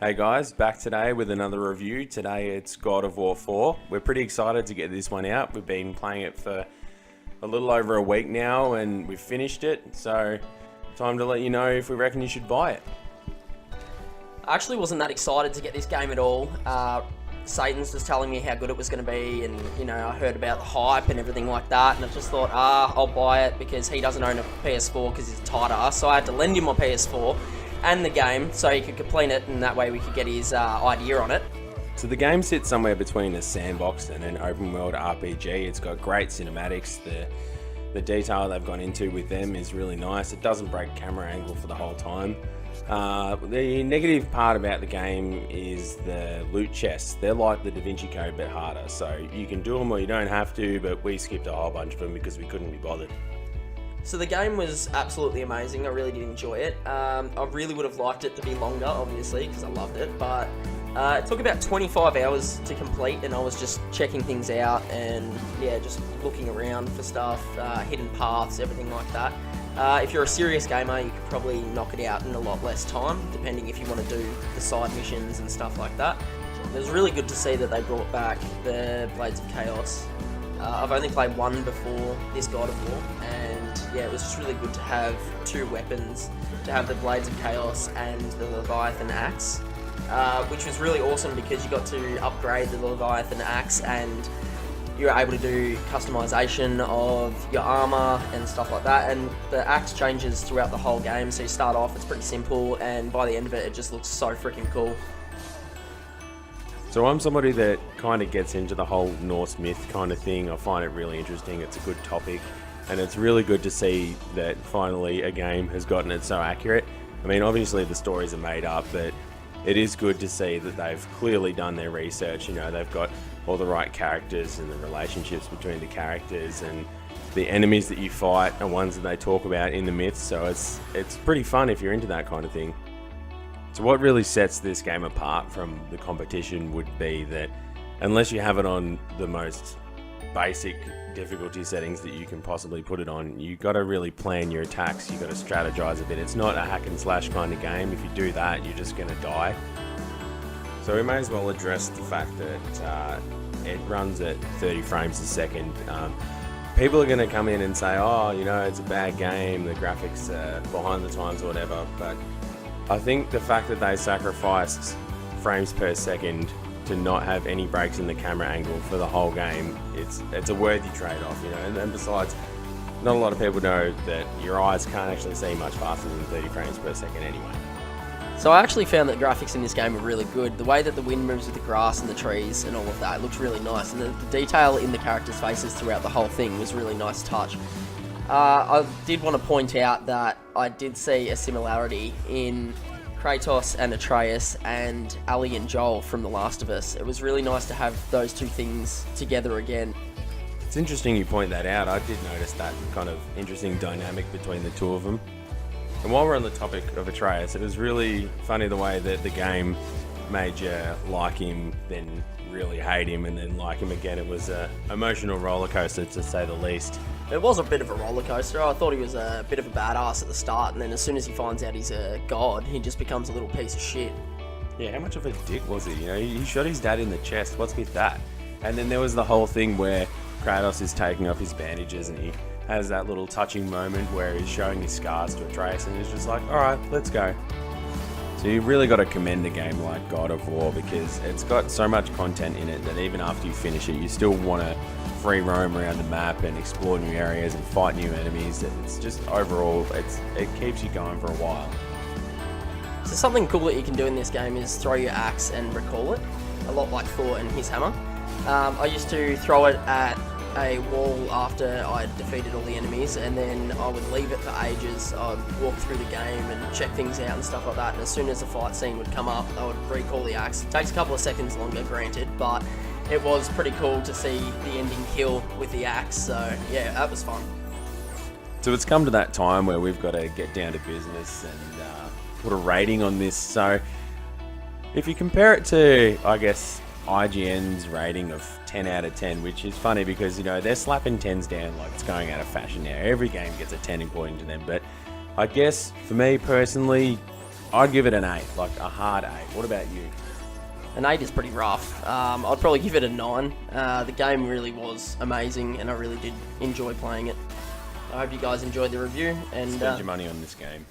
Hey guys, back today with another review. Today it's God of War 4. We're pretty excited to get this one out. We've been playing it for a little over a week now and we've finished it. So, time to let you know if we reckon you should buy it. I actually wasn't that excited to get this game at all. Satan's was telling me how good it was going to be, and I heard about the hype and everything like that, and I just thought, I'll buy it because he doesn't own a PS4 because he's a tight ass, so I had to lend him my PS4 and the game so he could complete it, and that way we could get his idea on it. So the game sits somewhere between a sandbox and an open world RPG. It's got great cinematics. The detail they've gone into with them is really nice. It doesn't break camera angle for the whole time. The negative part about the game is the loot chests. They're like the Da Vinci Code but harder, so you can do them or you don't have to, but we skipped a whole bunch of them because we couldn't be bothered. So the game was absolutely amazing. I really did enjoy it. I really would have liked it to be longer, obviously, because I loved it, but it took about 25 hours to complete, and I was just checking things out and just looking around for stuff, hidden paths, everything like that. If you're a serious gamer, you could probably knock it out in a lot less time, depending if you want to do the side missions and stuff like that. It was really good to see that they brought back the Blades of Chaos. I've only played one before this God of War, and it was just really good to have two weapons, to have the Blades of Chaos and the Leviathan Axe, which was really awesome because you got to upgrade the Leviathan Axe and you're able to do customization of your armor and stuff like that, and the axe changes throughout the whole game. So you start off, it's pretty simple, and by the end of it, it just looks so freaking cool. So I'm somebody that kind of gets into the whole Norse myth kind of thing. I find it really interesting. It's a good topic, and it's really good to see that finally a game has gotten it so accurate. I mean, obviously the stories are made up, but it is good to see that they've clearly done their research. They've got all the right characters and the relationships between the characters, and the enemies that you fight are ones that they talk about in the myths, so it's pretty fun if you're into that kind of thing. So what really sets this game apart from the competition would be that unless you have it on the most basic difficulty settings that you can possibly put it on, you got to really plan your attacks, you got to strategize a bit. It's not a hack and slash kind of game. If you do that, you're just going to die. So we may as well address the fact that it runs at 30 frames a second. People are going to come in and say, it's a bad game, the graphics are behind the times or whatever, but I think the fact that they sacrificed frames per second to not have any breaks in the camera angle for the whole game, it's a worthy trade-off, and besides, not a lot of people know that your eyes can't actually see much faster than 30 frames per second anyway. So I actually found that graphics in this game are really good. The way that the wind moves with the grass and the trees and all of that, it looks really nice. And the detail in the characters' faces throughout the whole thing was a really nice touch. I did want to point out that I did see a similarity in Kratos and Atreus and Ellie and Joel from The Last of Us. It was really nice to have those two things together again. It's interesting you point that out. I did notice that kind of interesting dynamic between the two of them. And while we're on the topic of Atreus, it was really funny the way that the game made you like him, then really hate him, and then like him again. It was an emotional roller coaster, to say the least. It was a bit of a roller coaster. I thought he was a bit of a badass at the start, and then as soon as he finds out he's a god, he just becomes a little piece of shit. Yeah, how much of a dick was he? He shot his dad in the chest. What's with that? And then there was the whole thing where Kratos is taking off his bandages and he has that little touching moment where he's showing his scars to Atreus, and he's just like, alright, let's go. So you really got to commend a game like God of War, because it's got so much content in it that even after you finish it, you still want to free roam around the map and explore new areas and fight new enemies. It's just overall, it keeps you going for a while. So something cool that you can do in this game is throw your axe and recall it, a lot like Thor and his hammer. I used to throw it at a wall after I'd defeated all the enemies, and then I would leave it for ages. I'd walk through the game and check things out and stuff like that, and as soon as a fight scene would come up, I would recall the axe. It takes a couple of seconds longer, granted, but it was pretty cool to see the ending kill with the axe, so yeah, that was fun. So it's come to that time where we've got to get down to business and put a rating on this. So if you compare it to, I guess, IGN's rating of 10 out of 10, which is funny because, they're slapping 10s down like it's going out of fashion now. Every game gets a 10 according to them, but I guess for me personally, I'd give it an 8, like a hard 8. What about you? An 8 is pretty rough. I'd probably give it a 9. The game really was amazing, and I really did enjoy playing it. I hope you guys enjoyed the review. And Spend your money on this game.